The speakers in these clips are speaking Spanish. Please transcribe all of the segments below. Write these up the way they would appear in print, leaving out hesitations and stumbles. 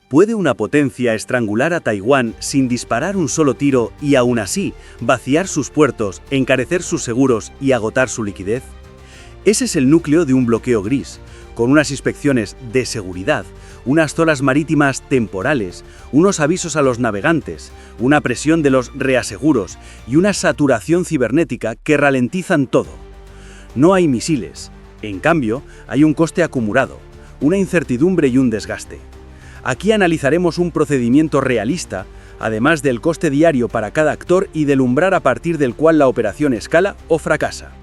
¿Puede una potencia estrangular a Taiwán sin disparar un solo tiro y aún así vaciar sus puertos, encarecer sus seguros y agotar su liquidez? Ese es el núcleo de un bloqueo gris, con unas inspecciones de seguridad, unas zonas marítimas temporales, unos avisos a los navegantes, una presión de los reaseguros y una saturación cibernética que ralentizan todo. No hay misiles, en cambio, hay un coste acumulado, una incertidumbre y un desgaste. Aquí analizaremos un procedimiento realista, además del coste diario para cada actor y del umbral a partir del cual la operación escala o fracasa.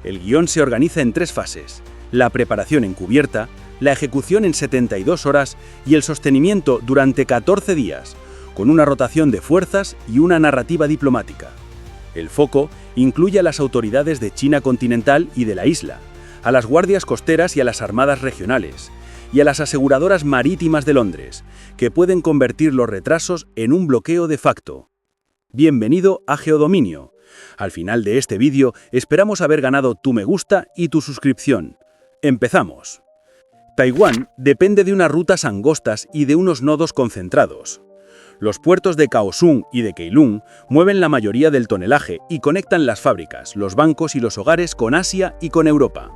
El guión se organiza en 3 fases: la preparación encubierta, la ejecución en 72 horas y el sostenimiento durante 14 días, con una rotación de fuerzas y una narrativa diplomática. El foco incluye a las autoridades de China continental y de la isla, a las guardias costeras y a las armadas regionales, y a las aseguradoras marítimas de Londres, que pueden convertir los retrasos en un bloqueo de facto. Bienvenido a Geodominio. Al final de este vídeo esperamos haber ganado tu me gusta y tu suscripción. ¡Empezamos! Taiwán depende de unas rutas angostas y de unos nodos concentrados. Los puertos de Kaohsiung y de Keelung mueven la mayoría del tonelaje y conectan las fábricas, los bancos y los hogares con Asia y con Europa.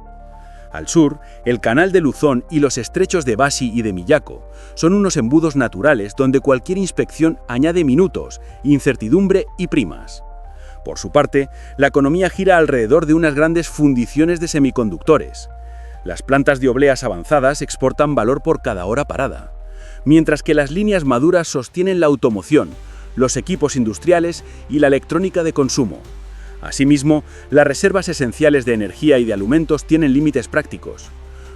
Al sur, el canal de Luzón y los estrechos de Bashi y de Miyako son unos embudos naturales donde cualquier inspección añade minutos, incertidumbre y primas. Por su parte, la economía gira alrededor de unas grandes fundiciones de semiconductores. Las plantas de obleas avanzadas exportan valor por cada hora parada, mientras que las líneas maduras sostienen la automoción, los equipos industriales y la electrónica de consumo. Asimismo, las reservas esenciales de energía y de alimentos tienen límites prácticos.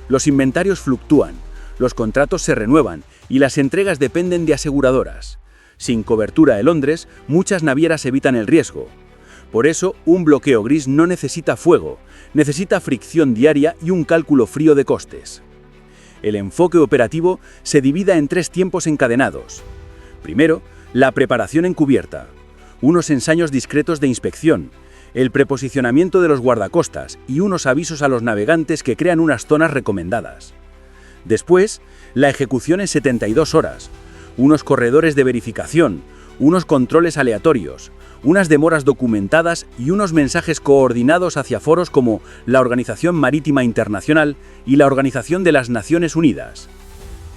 Los inventarios fluctúan, los contratos se renuevan y las entregas dependen de aseguradoras. Sin cobertura de Londres, muchas navieras evitan el riesgo. Por eso, un bloqueo gris no necesita fuego, necesita fricción diaria y un cálculo frío de costes. El enfoque operativo se divide en 3 tiempos encadenados. Primero, la preparación encubierta, unos ensayos discretos de inspección, el preposicionamiento de los guardacostas y unos avisos a los navegantes que crean unas zonas recomendadas. Después, la ejecución en 72 horas, unos corredores de verificación, unos controles aleatorios, unas demoras documentadas y unos mensajes coordinados hacia foros como la Organización Marítima Internacional y la Organización de las Naciones Unidas.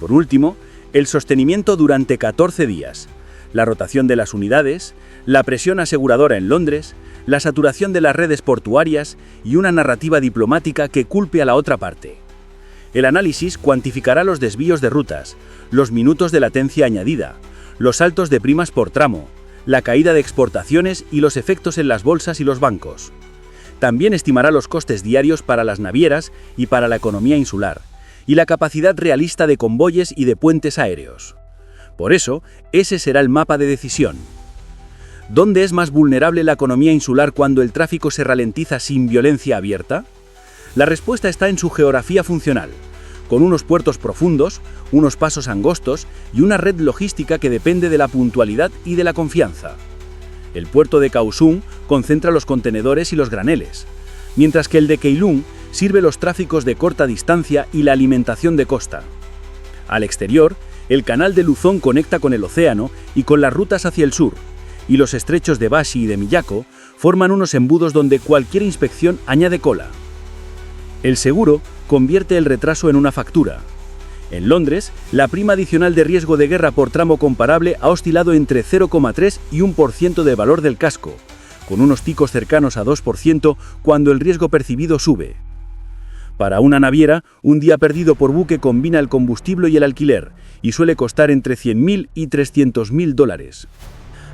Por último, el sostenimiento durante 14 días, la rotación de las unidades, la presión aseguradora en Londres, la saturación de las redes portuarias y una narrativa diplomática que culpe a la otra parte. El análisis cuantificará los desvíos de rutas, los minutos de latencia añadida, los saltos de primas por tramo, la caída de exportaciones y los efectos en las bolsas y los bancos. También estimará los costes diarios para las navieras y para la economía insular, y la capacidad realista de convoyes y de puentes aéreos. Por eso, ese será el mapa de decisión. ¿Dónde es más vulnerable la economía insular cuando el tráfico se ralentiza sin violencia abierta? La respuesta está en su geografía funcional, con unos puertos profundos, unos pasos angostos y una red logística que depende de la puntualidad y de la confianza. El puerto de Kaohsiung concentra los contenedores y los graneles, mientras que el de Keelung sirve los tráficos de corta distancia y la alimentación de costa. Al exterior, el canal de Luzón conecta con el océano y con las rutas hacia el sur, y los estrechos de Bashi y de Miyako forman unos embudos donde cualquier inspección añade cola. El seguro convierte el retraso en una factura. En Londres, la prima adicional de riesgo de guerra por tramo comparable ha oscilado entre 0,3 y 1% del valor del casco, con unos picos cercanos a 2% cuando el riesgo percibido sube. Para una naviera, un día perdido por buque combina el combustible y el alquiler, y suele costar entre $100.000 y $300.000.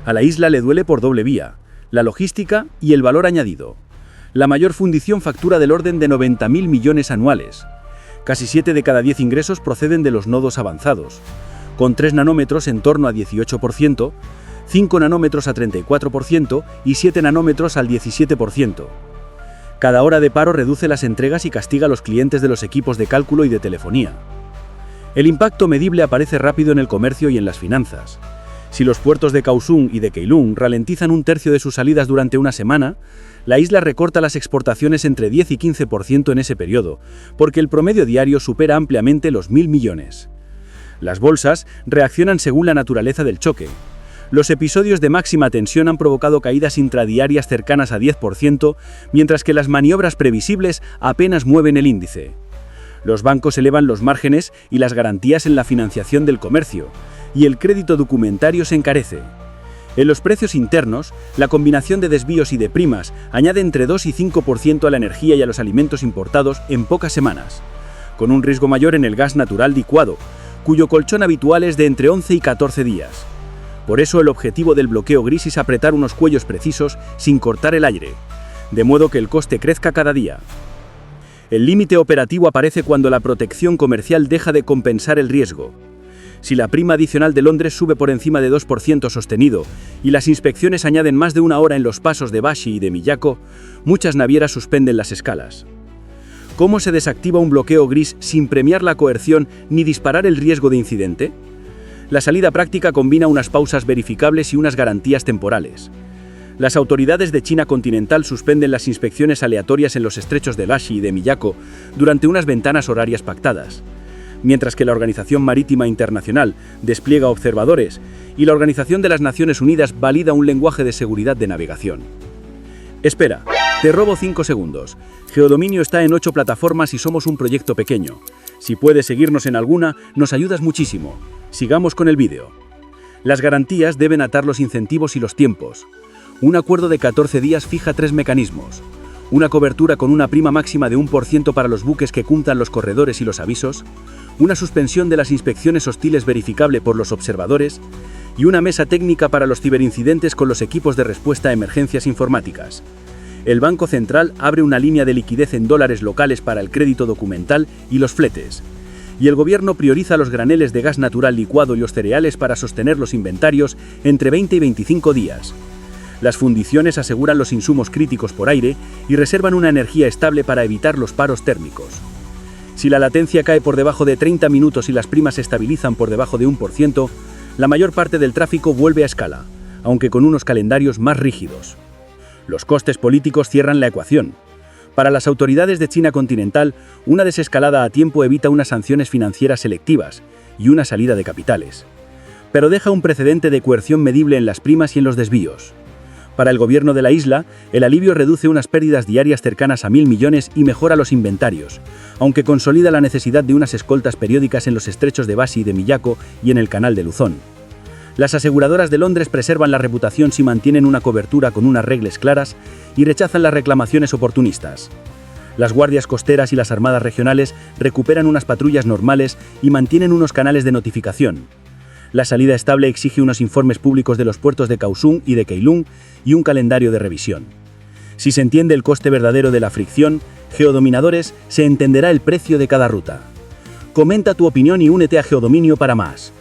A la isla le duele por doble vía, la logística y el valor añadido. La mayor fundición factura del orden de 90.000 millones anuales. Casi 7 de cada 10 ingresos proceden de los nodos avanzados, con 3 nanómetros en torno a 18%, 5 nanómetros a 34% y 7 nanómetros al 17%. Cada hora de paro reduce las entregas y castiga a los clientes de los equipos de cálculo y de telefonía. El impacto medible aparece rápido en el comercio y en las finanzas. Si los puertos de Kaohsiung y de Keelung ralentizan 1/3 de sus salidas durante una semana, la isla recorta las exportaciones entre 10 y 15% en ese periodo, porque el promedio diario supera ampliamente los 1.000 millones. Las bolsas reaccionan según la naturaleza del choque. Los episodios de máxima tensión han provocado caídas intradiarias cercanas a 10%, mientras que las maniobras previsibles apenas mueven el índice. Los bancos elevan los márgenes y las garantías en la financiación del comercio, y el crédito documentario se encarece. En los precios internos, la combinación de desvíos y de primas añade entre 2 y 5% a la energía y a los alimentos importados en pocas semanas, con un riesgo mayor en el gas natural licuado, cuyo colchón habitual es de entre 11 y 14 días. Por eso el objetivo del bloqueo gris es apretar unos cuellos precisos sin cortar el aire, de modo que el coste crezca cada día. El límite operativo aparece cuando la protección comercial deja de compensar el riesgo. Si la prima adicional de Londres sube por encima de 2% sostenido y las inspecciones añaden más de una hora en los pasos de Bashi y de Miyako, muchas navieras suspenden las escalas. ¿Cómo se desactiva un bloqueo gris sin premiar la coerción ni disparar el riesgo de incidente? La salida práctica combina unas pausas verificables y unas garantías temporales. Las autoridades de China continental suspenden las inspecciones aleatorias en los estrechos de Bashi y de Miyako durante unas ventanas horarias pactadas, mientras que la Organización Marítima Internacional despliega observadores y la Organización de las Naciones Unidas valida un lenguaje de seguridad de navegación. Espera, te robo 5 segundos. Geodominio está en 8 plataformas y somos un proyecto pequeño. Si puedes seguirnos en alguna, nos ayudas muchísimo. Sigamos con el vídeo. Las garantías deben atar los incentivos y los tiempos. Un acuerdo de 14 días fija 3 mecanismos. Una cobertura con una prima máxima de 1% para los buques que cumplan los corredores y los avisos. Una suspensión de las inspecciones hostiles verificable por los observadores. Y una mesa técnica para los ciberincidentes con los equipos de respuesta a emergencias informáticas. El Banco Central abre una línea de liquidez en dólares locales para el crédito documental y los fletes. Y el gobierno prioriza los graneles de gas natural licuado y los cereales para sostener los inventarios entre 20 y 25 días. Las fundiciones aseguran los insumos críticos por aire y reservan una energía estable para evitar los paros térmicos. Si la latencia cae por debajo de 30 minutos y las primas se estabilizan por debajo de 1%, la mayor parte del tráfico vuelve a escala, aunque con unos calendarios más rígidos. Los costes políticos cierran la ecuación. Para las autoridades de China continental, una desescalada a tiempo evita unas sanciones financieras selectivas y una salida de capitales. Pero deja un precedente de coerción medible en las primas y en los desvíos. Para el gobierno de la isla, el alivio reduce unas pérdidas diarias cercanas a 1.000 millones y mejora los inventarios, aunque consolida la necesidad de unas escoltas periódicas en los estrechos de Bashi y de Miyako y en el canal de Luzón. Las aseguradoras de Londres preservan la reputación si mantienen una cobertura con unas reglas claras y rechazan las reclamaciones oportunistas. Las guardias costeras y las armadas regionales recuperan unas patrullas normales y mantienen unos canales de notificación. La salida estable exige unos informes públicos de los puertos de Kaohsiung y de Keelung y un calendario de revisión. Si se entiende el coste verdadero de la fricción, Geodominadores, se entenderá el precio de cada ruta. Comenta tu opinión y únete a Geodominio para más.